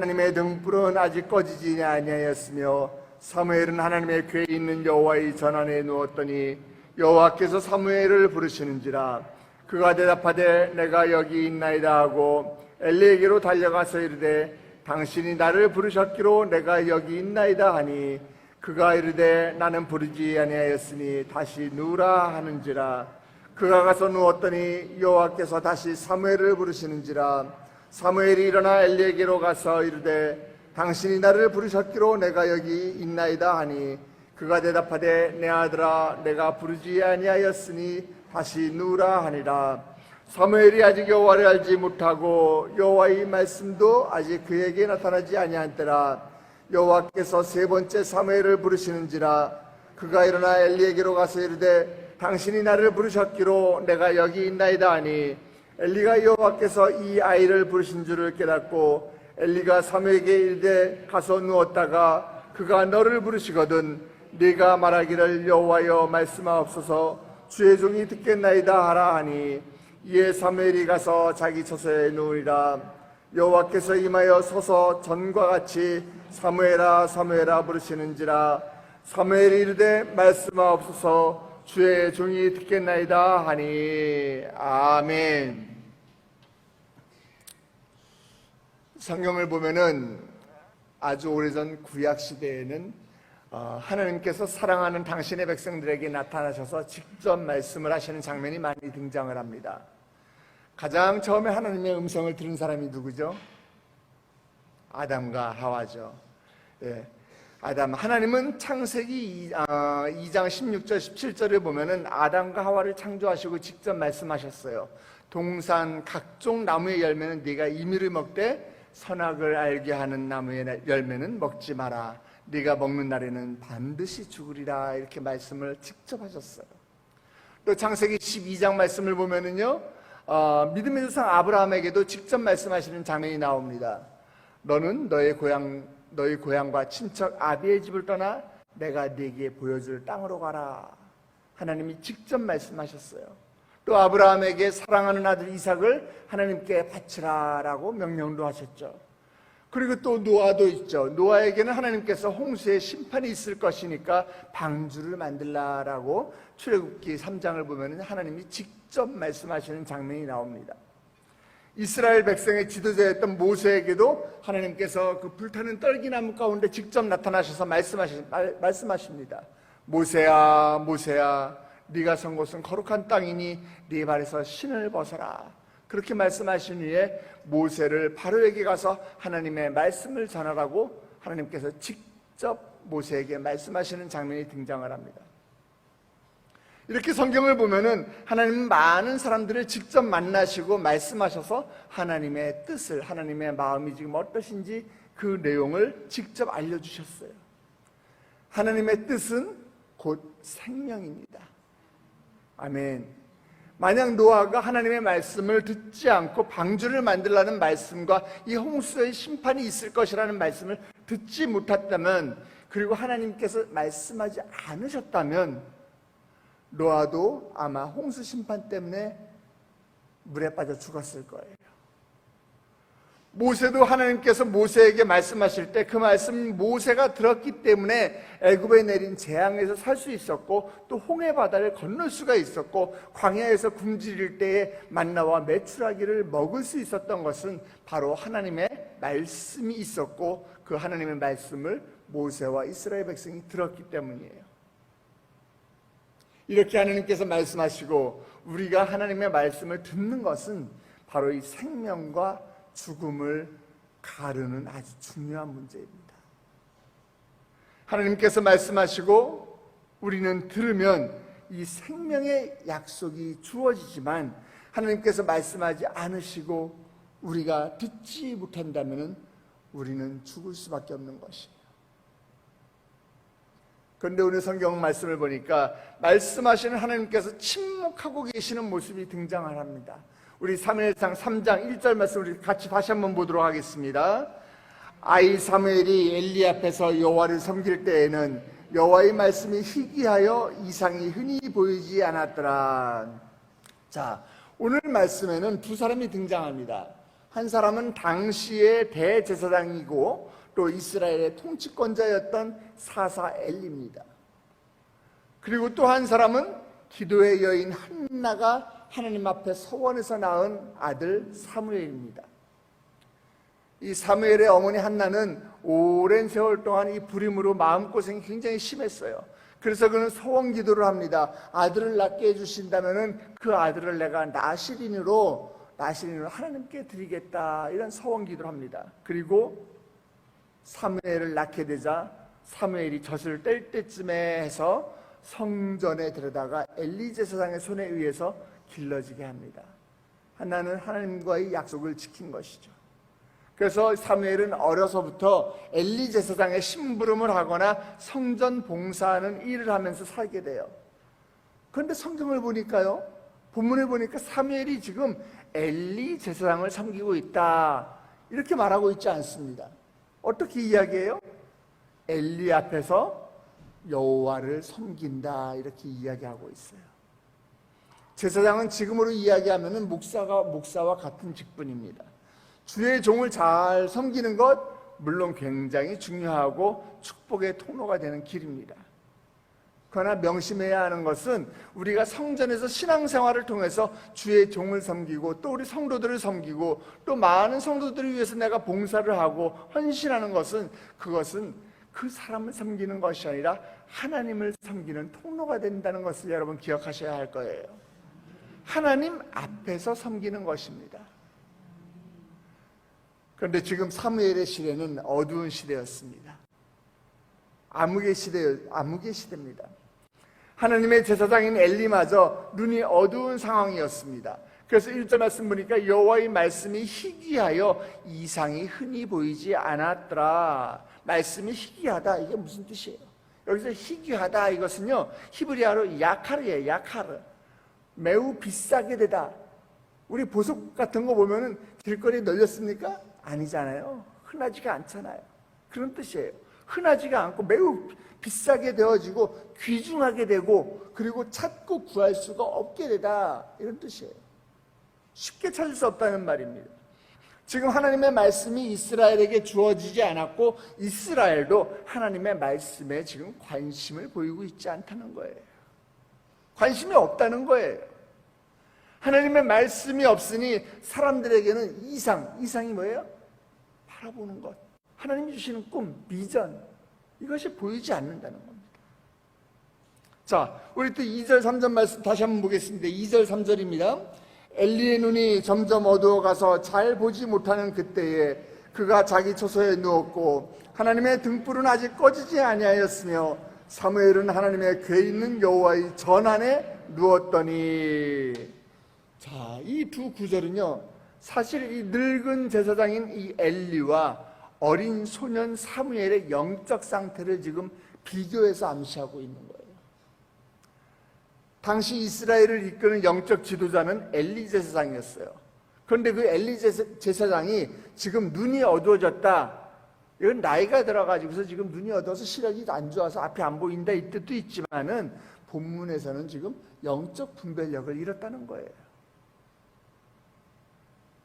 하나님의 등불은 아직 꺼지지 아니하였으며 사무엘은 하나님의 궤에 있는 여호와의 전안에 누웠더니 여호와께서 사무엘을 부르시는지라 그가 대답하되 내가 여기 있나이다 하고 엘리에게로 달려가서 이르되 당신이 나를 부르셨기로 내가 여기 있나이다 하니 그가 이르되 나는 부르지 아니하였으니 다시 누우라 하는지라 그가 가서 누웠더니 여호와께서 다시 사무엘을 부르시는지라 사무엘이 일어나 엘리에게로 가서 이르되 당신이 나를 부르셨기로 내가 여기 있나이다 하니 그가 대답하되 내 아들아 내가 부르지 아니하였으니 다시 누우라 하니라 사무엘이 아직 여호와를 알지 못하고 여호와의 말씀도 아직 그에게 나타나지 아니한 때라 여호와께서 세 번째 사무엘을 부르시는지라 그가 일어나 엘리에게로 가서 이르되 당신이 나를 부르셨기로 내가 여기 있나이다 하니 엘리가 여호와께서 이 아이를 부르신 줄을 깨닫고 엘리가 사무엘에게 이르되 가서 누웠다가 그가 너를 부르시거든 네가 말하기를 여호와여 말씀하옵소서 주의 종이 듣겠나이다 하라 하니 이에 사무엘이 가서 자기 처소에 누우리라 여호와께서 임하여 서서 전과 같이 사무엘아 사무엘아 부르시는지라 사무엘이 이르되 말씀하옵소서 주의 종이 듣겠나이다 하니 아멘. 성경을 보면은 아주 오래전 구약 시대에는 하나님께서 사랑하는 당신의 백성들에게 나타나셔서 직접 말씀을 하시는 장면이 많이 등장을 합니다. 가장 처음에 하나님의 음성을 들은 사람이 누구죠? 아담과 하와죠. 예. 하나님은 창세기 2장 16절 17절에 보면은 아담과 하와를 창조하시고 직접 말씀하셨어요. 동산 각종 나무의 열매는 네가 임의로 먹되 선악을 알게 하는 나무의 열매는 먹지 마라. 네가 먹는 날에는 반드시 죽으리라. 이렇게 말씀을 직접 하셨어요. 또 창세기 12장 말씀을 보면은요, 믿음의 조상 아브라함에게도 직접 말씀하시는 장면이 나옵니다. 너는 너의 고향과 친척 아비의 집을 떠나 내가 네게 보여줄 땅으로 가라. 하나님이 직접 말씀하셨어요. 또 아브라함에게 사랑하는 아들 이삭을 하나님께 바치라라고 명령도 하셨죠. 그리고 또 노아도 있죠. 노아에게는 하나님께서 홍수의 심판이 있을 것이니까 방주를 만들라라고 출애굽기 3장을 보면 하나님이 직접 말씀하시는 장면이 나옵니다. 이스라엘 백성의 지도자였던 모세에게도 하나님께서 그 불타는 떨기나무 가운데 직접 나타나셔서 말씀하십니다. 모세야 모세야 네가 선 곳은 거룩한 땅이니 네 발에서 신을 벗어라. 그렇게 말씀하신 후에 모세를 바로에게 가서 하나님의 말씀을 전하라고 하나님께서 직접 모세에게 말씀하시는 장면이 등장을 합니다. 이렇게 성경을 보면은 하나님은 많은 사람들을 직접 만나시고 말씀하셔서 하나님의 뜻을, 하나님의 마음이 지금 어떠신지 그 내용을 직접 알려주셨어요. 하나님의 뜻은 곧 생명입니다. 아멘. 만약 노아가 하나님의 말씀을 듣지 않고 방주를 만들라는 말씀과 이 홍수의 심판이 있을 것이라는 말씀을 듣지 못했다면, 그리고 하나님께서 말씀하지 않으셨다면 노아도 아마 홍수 심판 때문에 물에 빠져 죽었을 거예요. 모세도 하나님께서 모세에게 말씀하실 때 그 말씀 모세가 들었기 때문에 애굽에 내린 재앙에서 살 수 있었고, 또 홍해 바다를 건널 수가 있었고, 광야에서 굶주릴 때에 만나와 메추라기를 먹을 수 있었던 것은 바로 하나님의 말씀이 있었고, 그 하나님의 말씀을 모세와 이스라엘 백성이 들었기 때문이에요. 이렇게 하나님께서 말씀하시고 우리가 하나님의 말씀을 듣는 것은 바로 이 생명과 죽음을 가르는 아주 중요한 문제입니다. 하나님께서 말씀하시고 우리는 들으면 이 생명의 약속이 주어지지만, 하나님께서 말씀하지 않으시고 우리가 듣지 못한다면 우리는 죽을 수밖에 없는 것이에요. 그런데 오늘 성경 말씀을 보니까 말씀하시는 하나님께서 침묵하고 계시는 모습이 등장을 합니다. 우리 사무엘상 3장 1절 말씀 우리 같이 다시 한번 보도록 하겠습니다. 아이 사무엘이 엘리 앞에서 여호와를 섬길 때에는 여호와의 말씀이 희귀하여 이상이 흔히 보이지 않았더라. 자, 오늘 말씀에는 두 사람이 등장합니다. 한 사람은 당시의 대제사장이고 또 이스라엘의 통치권자였던 사사 엘리입니다. 그리고 또 한 사람은 기도의 여인 한나가 하나님 앞에 서원해서 낳은 아들 사무엘입니다. 이 사무엘의 어머니 한나는 오랜 세월 동안 이 불임으로 마음고생이 굉장히 심했어요. 그래서 그는 소원 기도를 합니다. 아들을 낳게 해주신다면 그 아들을 내가 나시린으로 하나님께 드리겠다, 이런 소원 기도를 합니다. 그리고 사무엘을 낳게 되자 사무엘이 젖을 뗄 때쯤에 해서 성전에 들여다가 엘리 제사장의 손에 의해서 길러지게 합니다. 한나는 하나님과의 약속을 지킨 것이죠. 그래서 사무엘은 어려서부터 엘리 제사장의 심부름을 하거나 성전 봉사하는 일을 하면서 살게 돼요. 그런데 성경을 보니까요, 본문을 보니까 사무엘이 지금 엘리 제사장을 섬기고 있다, 이렇게 말하고 있지 않습니다. 어떻게 이야기해요? 엘리 앞에서 여호와를 섬긴다, 이렇게 이야기하고 있어요. 제사장은 지금으로 이야기하면 목사와 같은 직분입니다. 주의 종을 잘 섬기는 것, 물론 굉장히 중요하고 축복의 통로가 되는 길입니다. 그러나 명심해야 하는 것은 우리가 성전에서 신앙생활을 통해서 주의 종을 섬기고 또 우리 성도들을 섬기고 또 많은 성도들을 위해서 내가 봉사를 하고 헌신하는 것은, 그것은 그 사람을 섬기는 것이 아니라 하나님을 섬기는 통로가 된다는 것을 여러분 기억하셔야 할 거예요. 하나님 앞에서 섬기는 것입니다. 그런데 지금 사무엘의 시대는 어두운 시대였습니다. 암흑의 시대입니다. 하나님의 제사장인 엘리마저 눈이 어두운 상황이었습니다. 그래서 1절 말씀 보니까 여호와의 말씀이 희귀하여 이상이 흔히 보이지 않았더라. 말씀이 희귀하다, 이게 무슨 뜻이에요? 여기서 희귀하다, 이것은요 히브리어로 야카르예요. 야카르, 매우 비싸게 되다. 우리 보석 같은 거 보면은 길거리에 널렸습니까? 아니잖아요. 흔하지가 않잖아요. 그런 뜻이에요. 흔하지가 않고 매우 비싸게 되어지고 귀중하게 되고 그리고 찾고 구할 수가 없게 되다, 이런 뜻이에요. 쉽게 찾을 수 없다는 말입니다. 지금 하나님의 말씀이 이스라엘에게 주어지지 않았고 이스라엘도 하나님의 말씀에 지금 관심을 보이고 있지 않다는 거예요. 관심이 없다는 거예요. 하나님의 말씀이 없으니 사람들에게는 이상이 뭐예요? 바라보는 것, 하나님이 주시는 꿈, 비전, 이것이 보이지 않는다는 겁니다. 자, 우리 또 2절 3절 말씀 다시 한번 보겠습니다. 2절 3절입니다. 엘리의 눈이 점점 어두워가서 잘 보지 못하는 그때에 그가 자기 처소에 누웠고 하나님의 등불은 아직 꺼지지 아니하였으며 사무엘은 하나님의 궤 있는 여호와의 전 안에 누웠더니. 자, 이 두 구절은요 사실 이 늙은 제사장인 이 엘리와 어린 소년 사무엘의 영적 상태를 지금 비교해서 암시하고 있는 거예요. 당시 이스라엘을 이끄는 영적 지도자는 엘리 제사장이었어요. 그런데 그 엘리 제사장이 지금 눈이 어두워졌다, 이건 나이가 들어가지고서 지금 눈이 어두워서 시력이 안 좋아서 앞이 안 보인다, 이 뜻도 있지만은 본문에서는 지금 영적 분별력을 잃었다는 거예요.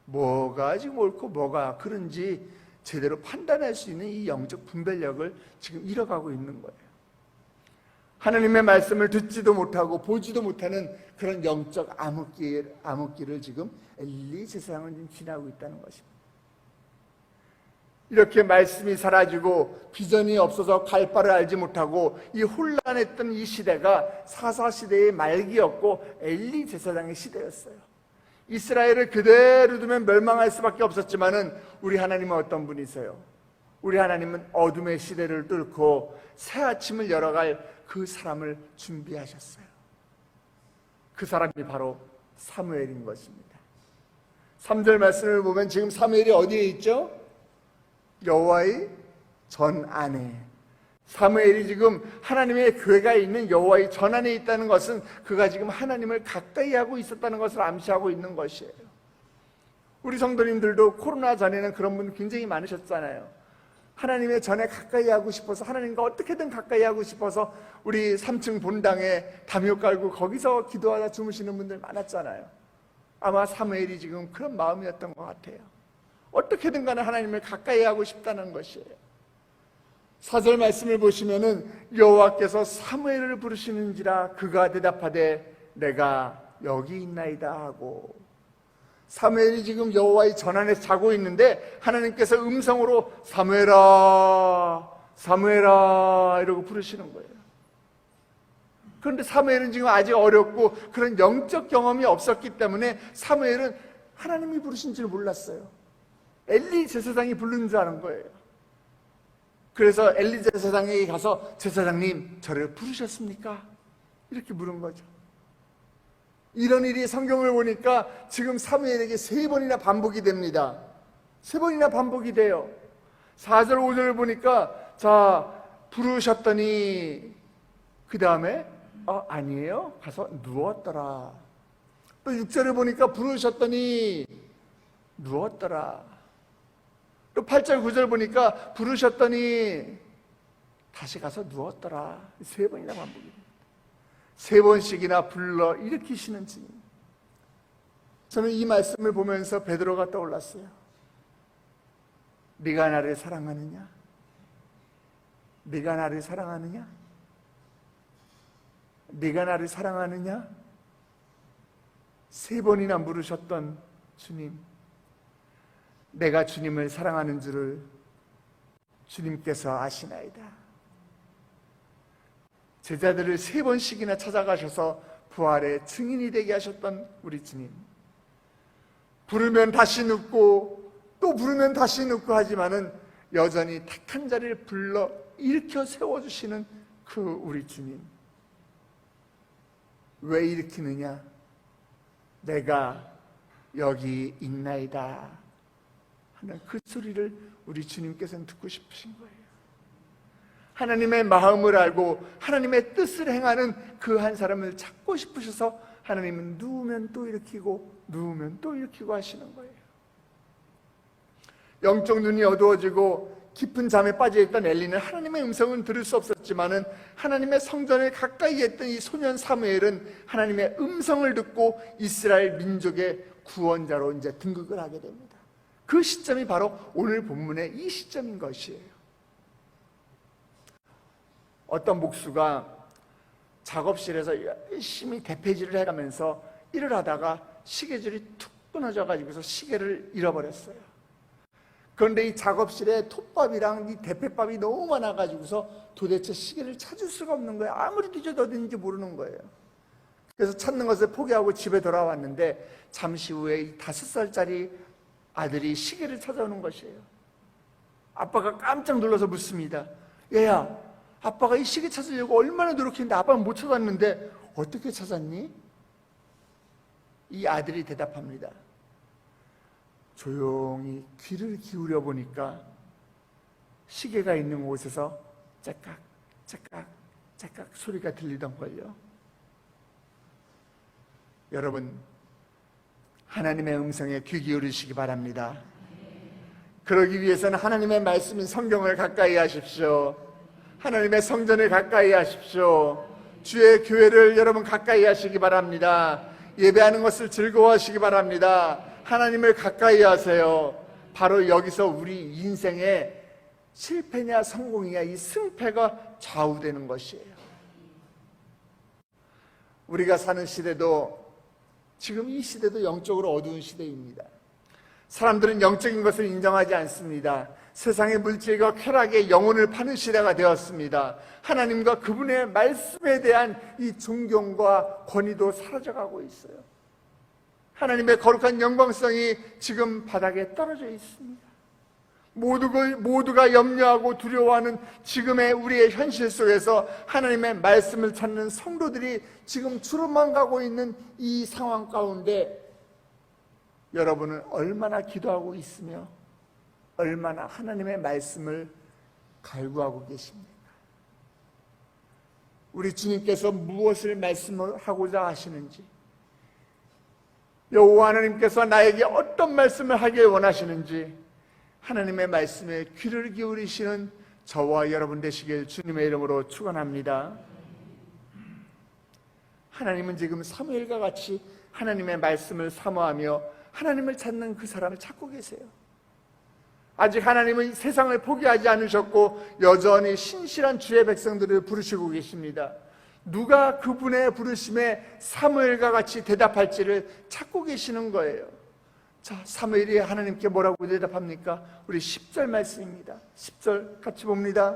뭐가 지금 옳고 뭐가 그른지 제대로 판단할 수 있는 이 영적 분별력을 지금 잃어가고 있는 거예요. 하나님의 말씀을 듣지도 못하고 보지도 못하는 그런 영적 암흑기를 지금 엘리 제사장은 지금 지나고 있다는 것입니다. 이렇게 말씀이 사라지고 비전이 없어서 갈 바를 알지 못하고 이 혼란했던 이 시대가 사사시대의 말기였고 엘리 제사장의 시대였어요. 이스라엘을 그대로 두면 멸망할 수밖에 없었지만은 우리 하나님은 어떤 분이세요? 우리 하나님은 어둠의 시대를 뚫고 새 아침을 열어갈 그 사람을 준비하셨어요. 그 사람이 바로 사무엘인 것입니다. 3절 말씀을 보면 지금 사무엘이 어디에 있죠? 여호와의 전 안에. 사무엘이 지금 하나님의 궤가 있는 여호와의 전 안에 있다는 것은 그가 지금 하나님을 가까이 하고 있었다는 것을 암시하고 있는 것이에요. 우리 성도님들도 코로나 전에는 그런 분 굉장히 많으셨잖아요. 하나님의 전에 가까이 하고 싶어서, 하나님과 어떻게든 가까이 하고 싶어서 우리 3층 본당에 담요 깔고 거기서 기도하다 주무시는 분들 많았잖아요. 아마 사무엘이 지금 그런 마음이었던 것 같아요. 어떻게든 간에 하나님을 가까이 하고 싶다는 것이에요. 4절 말씀을 보시면은 여호와께서 사무엘을 부르시는지라 그가 대답하되 내가 여기 있나이다 하고, 사무엘이 지금 여호와의 전안에 자고 있는데 하나님께서 음성으로 사무엘아 사무엘아 이러고 부르시는 거예요. 그런데 사무엘은 지금 아직 어렸고 그런 영적 경험이 없었기 때문에 사무엘은 하나님이 부르신 줄 몰랐어요. 엘리 제사장이 부르는 줄 아는 거예요. 그래서 엘리 제사장에게 가서 제사장님 저를 부르셨습니까? 이렇게 물은 거죠. 이런 일이 성경을 보니까 지금 사무엘에게 3번이나 반복이 됩니다. 3번이나 반복이 돼요. 4절 5절을 보니까 자 부르셨더니 그 다음에 아니에요? 가서 누웠더라. 또 6절을 보니까 부르셨더니 누웠더라. 또 8절 9절 보니까 부르셨더니 다시 가서 누웠더라. 3번이나 반복이 됩니다. 3번씩이나 불러 일으키시는 주님. 저는 이 말씀을 보면서 베드로가 떠올랐어요. 네가 나를 사랑하느냐? 네가 나를 사랑하느냐? 네가 나를 사랑하느냐? 3번이나 물으셨던 주님. 내가 주님을 사랑하는 줄을 주님께서 아시나이다. 제자들을 3번씩이나 찾아가셔서 부활의 증인이 되게 하셨던 우리 주님. 부르면 다시 눕고 또 부르면 다시 눕고 하지만은 여전히 택한 자를 불러 일으켜 세워주시는 그 우리 주님. 왜 일으키느냐? 내가 여기 있나이다 하는 그 소리를 우리 주님께서는 듣고 싶으신 거예요. 하나님의 마음을 알고 하나님의 뜻을 행하는 그 한 사람을 찾고 싶으셔서 하나님은 누우면 또 일으키고 누우면 또 일으키고 하시는 거예요. 영적 눈이 어두워지고 깊은 잠에 빠져있던 엘리는 하나님의 음성은 들을 수 없었지만은 하나님의 성전을 가까이 했던 이 소년 사무엘은 하나님의 음성을 듣고 이스라엘 민족의 구원자로 이제 등극을 하게 됩니다. 그 시점이 바로 오늘 본문의 이 시점인 것이에요. 어떤 목수가 작업실에서 열심히 대패질을 해가면서 일을 하다가 시계줄이 툭 끊어져 가지고서 시계를 잃어버렸어요. 그런데 이 작업실에 톱밥이랑 이 대패밥이 너무 많아 가지고서 도대체 시계를 찾을 수가 없는 거예요. 아무리 뒤져도 어딘지 모르는 거예요. 그래서 찾는 것을 포기하고 집에 돌아왔는데 잠시 후에 이 5살짜리 아들이 시계를 찾아오는 것이에요. 아빠가 깜짝 놀라서 묻습니다. 얘야, 아빠가 이 시계 찾으려고 얼마나 노력했는데 아빠는 못 찾았는데 어떻게 찾았니? 이 아들이 대답합니다. 조용히 귀를 기울여 보니까 시계가 있는 곳에서 짝깍 짝깍 짝깍 소리가 들리던걸요. 여러분, 하나님의 음성에 귀 기울이시기 바랍니다. 그러기 위해서는 하나님의 말씀인 성경을 가까이 하십시오. 하나님의 성전을 가까이 하십시오. 주의 교회를 여러분 가까이 하시기 바랍니다. 예배하는 것을 즐거워하시기 바랍니다. 하나님을 가까이 하세요. 바로 여기서 우리 인생의 실패냐 성공이냐 이 승패가 좌우되는 것이에요. 우리가 사는 시대도 지금 이 시대도 영적으로 어두운 시대입니다. 사람들은 영적인 것을 인정하지 않습니다. 세상의 물질과 쾌락에 영혼을 파는 시대가 되었습니다. 하나님과 그분의 말씀에 대한 이 존경과 권위도 사라져가고 있어요. 하나님의 거룩한 영광성이 지금 바닥에 떨어져 있습니다. 모두가 염려하고 두려워하는 지금의 우리의 현실 속에서 하나님의 말씀을 찾는 성도들이 지금 주로만 가고 있는 이 상황 가운데 여러분은 얼마나 기도하고 있으며 얼마나 하나님의 말씀을 갈구하고 계십니까? 우리 주님께서 무엇을 말씀하고자 하시는지, 여호와 하나님께서 나에게 어떤 말씀을 하길 원하시는지 하나님의 말씀에 귀를 기울이시는 저와 여러분 되시길 주님의 이름으로 축원합니다. 하나님은 지금 사무엘과 같이 하나님의 말씀을 사모하며 하나님을 찾는 그 사람을 찾고 계세요. 아직 하나님은 세상을 포기하지 않으셨고 여전히 신실한 주의 백성들을 부르시고 계십니다. 누가 그분의 부르심에 사무엘과 같이 대답할지를 찾고 계시는 거예요. 자, 사무엘이 하나님께 뭐라고 대답합니까? 우리 10절 말씀입니다. 10절 같이 봅니다.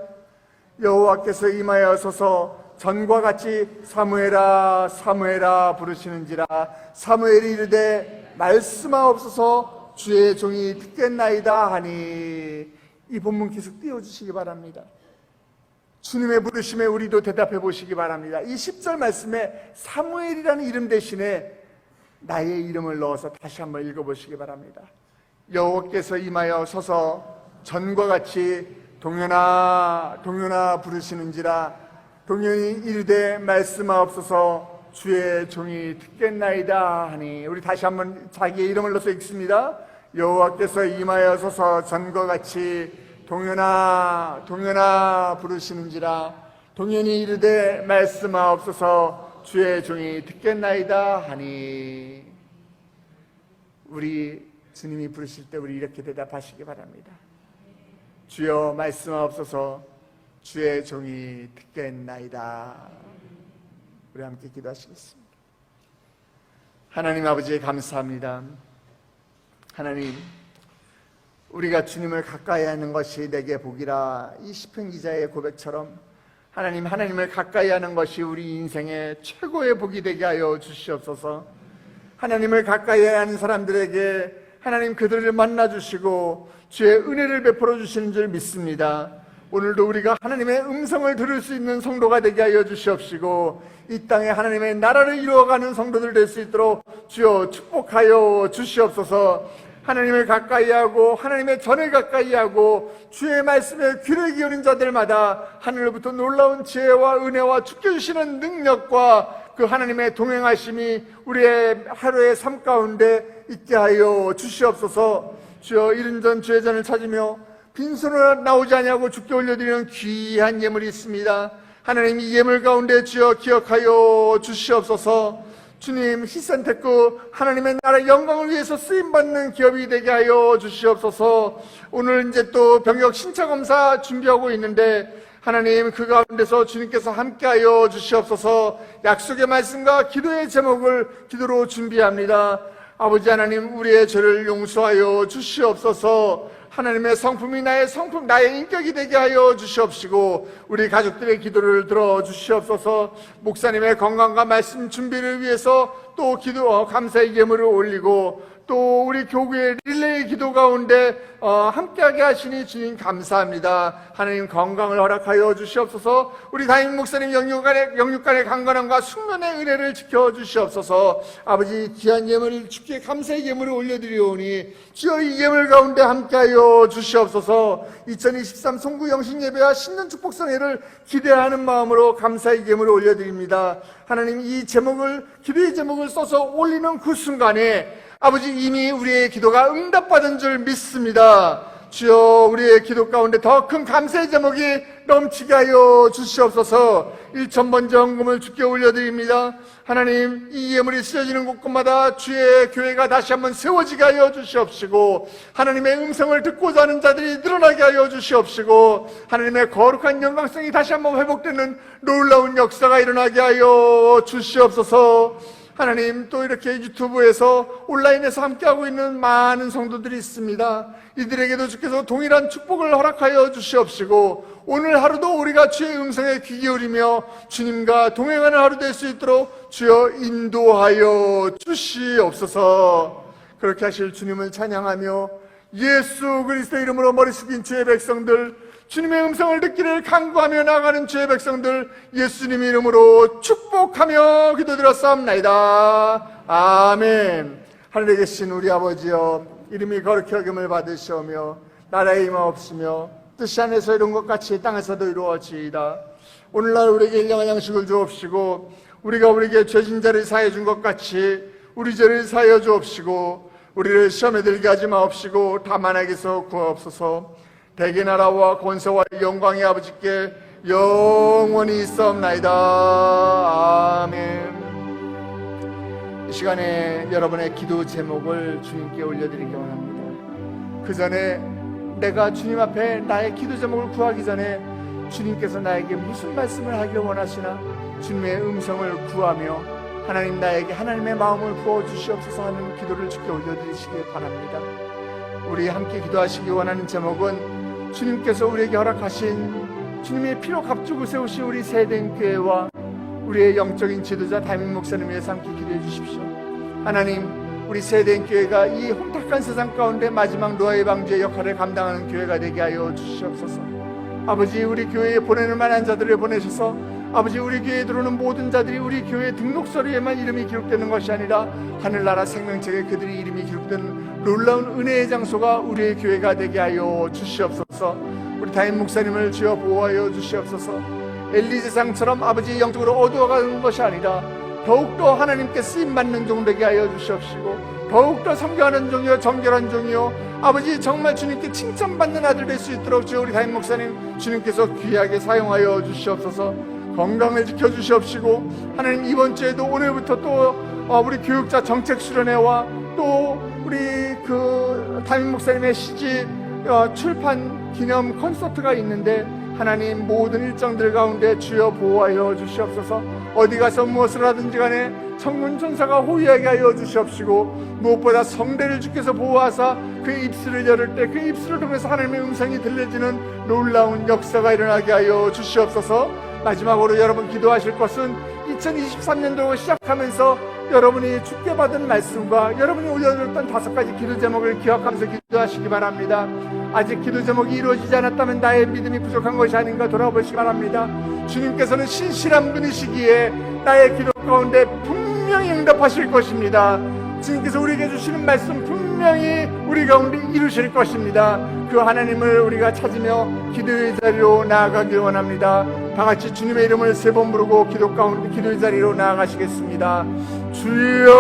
여호와께서 임하여서서 전과 같이 사무엘아 사무엘아 부르시는지라 사무엘이 이르되 말씀하옵소서 주의 종이 듣겠나이다 하니. 이 본문 계속 띄워주시기 바랍니다. 주님의 부르심에 우리도 대답해 보시기 바랍니다. 이 10절 말씀에 사무엘이라는 이름 대신에 나의 이름을 넣어서 다시 한번 읽어보시기 바랍니다. 여호와께서 임하여 서서 전과 같이 동현아 동현아 부르시는지라 동현이 이르되 말씀하옵소서 주의 종이 듣겠나이다 하니. 우리 다시 한번 자기의 이름을 넣어서 읽습니다. 여호와께서 임하여 서서 전과 같이 동현아 동현아 부르시는지라 동현이 이르되 말씀하옵소서 주의 종이 듣겠나이다 하니. 우리 주님이 부르실 때 우리 이렇게 대답하시기 바랍니다. 주여 말씀하옵소서 주의 종이 듣겠나이다. 우리 함께 기도하시겠습니다. 하나님 아버지 감사합니다. 하나님, 우리가 주님을 가까이 하는 것이 내게 복이라. 이 시편 기자의 고백처럼 하나님을 가까이 하는 것이 우리 인생의 최고의 복이 되게 하여 주시옵소서. 하나님을 가까이 하는 사람들에게 하나님 그들을 만나주시고 주의 은혜를 베풀어 주시는 줄 믿습니다. 오늘도 우리가 하나님의 음성을 들을 수 있는 성도가 되게 하여 주시옵시고 이 땅에 하나님의 나라를 이루어가는 성도들 될 수 있도록 주여 축복하여 주시옵소서. 하나님을 가까이 하고 하나님의 전을 가까이 하고 주의 말씀에 귀를 기울인 자들마다 하늘로부터 놀라운 지혜와 은혜와 주께 주시는 능력과 그 하나님의 동행하심이 우리의 하루의 삶 가운데 있게 하여 주시옵소서. 주여 이른전 주의전을 찾으며 빈손으로 나오지 아니하고 주께 올려드리는 귀한 예물이 있습니다. 하나님 이 예물 가운데 주여 기억하여 주시옵소서. 주님 히센테크 하나님의 나라 영광을 위해서 쓰임받는 기업이 되게 하여 주시옵소서. 오늘 이제 또 병역 신차검사 준비하고 있는데 하나님 그 가운데서 주님께서 함께하여 주시옵소서. 약속의 말씀과 기도의 제목을 기도로 준비합니다. 아버지 하나님 우리의 죄를 용서하여 주시옵소서. 하나님의 성품이 나의 성품, 나의 인격이 되게 하여 주시옵시고 우리 가족들의 기도를 들어 주시옵소서. 목사님의 건강과 말씀 준비를 위해서 또 감사의 예물을 올리고 또 우리 교구의 릴레이 기도 가운데 함께하게 하시니 주님 감사합니다. 하나님 건강을 허락하여 주시옵소서. 우리 담임 목사님 영육간의 강건함과 숙면의 은혜를 지켜주시옵소서. 아버지 귀한 예물을 주께 감사의 예물을 올려드리오니 주여 이 예물 가운데 함께하여 주시옵소서. 2023 송구 영신 예배와 신년 축복성회를 기대하는 마음으로 감사의 예물을 올려드립니다. 하나님 이 제목을 기도의 제목을 써서 올리는 그 순간에 아버지 이미 우리의 기도가 응답받은 줄 믿습니다. 주여 우리의 기도 가운데 더 큰 감사의 제목이 넘치게 하여 주시옵소서. 1,000번 정금을 주께 올려드립니다. 하나님 이 예물이 쓰여지는 곳곳마다 주의 교회가 다시 한번 세워지게 하여 주시옵시고 하나님의 음성을 듣고자 하는 자들이 늘어나게 하여 주시옵시고 하나님의 거룩한 영광성이 다시 한번 회복되는 놀라운 역사가 일어나게 하여 주시옵소서. 하나님 또 이렇게 유튜브에서 온라인에서 함께하고 있는 많은 성도들이 있습니다. 이들에게도 주께서 동일한 축복을 허락하여 주시옵시고 오늘 하루도 우리가 주의 음성에 귀 기울이며 주님과 동행하는 하루 될 수 있도록 주여 인도하여 주시옵소서. 그렇게 하실 주님을 찬양하며 예수 그리스도 이름으로 머리 숙인 주의 백성들, 주님의 음성을 듣기를 간구하며 나가는 주의 백성들 예수님 이름으로 축복하며 기도드렸사옵나이다. 아멘. 하늘에 계신 우리 아버지여 이름이 거룩히 여김을 받으시오며 나라의 임하옵시며 뜻이 하늘에서 이룬 것 같이 땅에서도 이루어지이다. 오늘날 우리에게 일용할 양식을 주옵시고 우리가 우리에게 죄진 자를 사해 준 것 같이 우리 죄를 사하여 주옵시고 우리를 시험에 들게 하지 마옵시고 다만 악에서 구하옵소서. 대개 나라와 권세와 영광의 아버지께 영원히 있사옵나이다. 아멘. 이 시간에 여러분의 기도 제목을 주님께 올려드리기 원합니다. 그 전에 내가 주님 앞에 나의 기도 제목을 구하기 전에 주님께서 나에게 무슨 말씀을 하길 원하시나 주님의 음성을 구하며 하나님 나에게 하나님의 마음을 부어주시옵소서 하는 기도를 주께 올려드리시길 바랍니다. 우리 함께 기도하시기 원하는 제목은 주님께서 우리에게 허락하신 주님의 피로 값주고 세우신 우리 세대인교회와 우리의 영적인 지도자 담임 목사님 위해서 함께 기도해 주십시오. 하나님, 우리 세대인교회가 이 혼탁한 세상 가운데 마지막 노아의 방주의 역할을 감당하는 교회가 되게 하여 주시옵소서. 아버지, 우리 교회에 보내는 만한 자들을 보내셔서 아버지, 우리 교회에 들어오는 모든 자들이 우리 교회 등록서류에만 이름이 기록되는 것이 아니라 하늘나라 생명책에 그들의 이름이 기록되는 놀라운 은혜의 장소가 우리의 교회가 되게 하여 주시옵소서. 우리 담임 목사님을 주여 보호하여 주시옵소서. 엘리 제사장처럼 아버지 영적으로 어두워가는 것이 아니라 더욱더 하나님께 쓰임받는 종 되게 하여 주시옵시고 더욱더 섬겨하는 종이요 정결한 종이요 아버지 정말 주님께 칭찬받는 아들 될 수 있도록 주여 우리 담임 목사님 주님께서 귀하게 사용하여 주시옵소서. 건강을 지켜주시옵시고 하나님 이번 주에도 오늘부터 또 우리 교육자 정책 수련회와 또 우리 그 담임 목사님의 시집 출판 기념 콘서트가 있는데 하나님 모든 일정들 가운데 주여 보호하여 주시옵소서. 어디 가서 무엇을 하든지 간에 천군 천사가 호위하게 하여 주시옵시고 무엇보다 성대를 주께서 보호하사 그 입술을 열을 때 그 입술을 통해서 하나님의 음성이 들려지는 놀라운 역사가 일어나게 하여 주시옵소서. 마지막으로 여러분 기도하실 것은 2023년도 시작하면서 여러분이 주께 받은 말씀과 여러분이 올려드렸던 5가지 기도 제목을 기억하면서 기도하시기 바랍니다. 아직 기도 제목이 이루어지지 않았다면 나의 믿음이 부족한 것이 아닌가 돌아보시기 바랍니다. 주님께서는 신실한 분이시기에 나의 기도 가운데 분명히 응답하실 것입니다. 주님께서 우리에게 주시는 말씀 분명히 우리 가운데 이루실 것입니다. 그 하나님을 우리가 찾으며 기도의 자리로 나아가길 원합니다. 다같이 주님의 이름을 3번 부르고 기도의 자리로 나아가시겠습니다. 주여